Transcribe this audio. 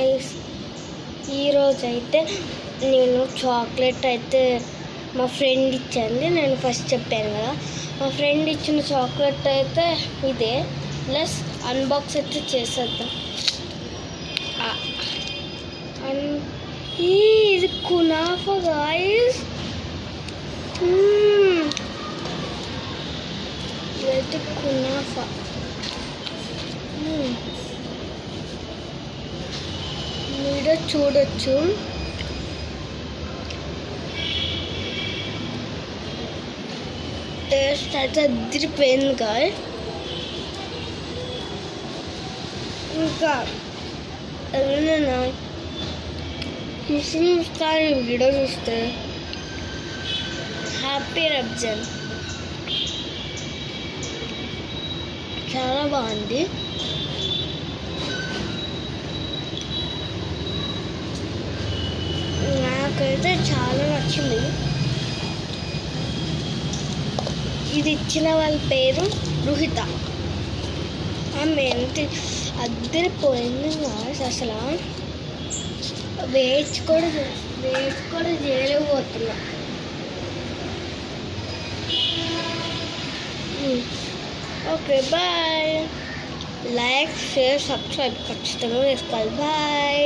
Guys, ఈరోజైతే నేను chocolate అయితే మా ఫ్రెండ్ ఇచ్చింది. నేను ఫస్ట్ చెప్పాను కదా, మా ఫ్రెండ్ ఇచ్చిన చాక్లెట్ అయితే ఇదే. ప్లస్ అన్బాక్స్ అయితే చేసేద్దాం. ఇది కునాఫా గాయ్స్. ఇదైతే కునాఫా. మీరు చూడొచ్చు. టేస్ట్ అయితే అదిరిపోయింది గాయ్స్. ఇంకా ఎవరైనా ముస్లిమ్స్ కానీ వీడియో చూస్తే హ్యాపీ రంజాన్. చాలా బాగుంది. నాకైతే చాలా నచ్చింది. ఇది ఇచ్చిన వాళ్ళ పేరు రుహిత. ఆమె ఎంత అద్దరిపోయింది గాయ్స్. అసలు వెయిట్ కూడా చేయలేకపోతున్నా. Okay bye. Like, share, subscribe ఖచ్చితంగా చేసుకోవాలి. బాయ్.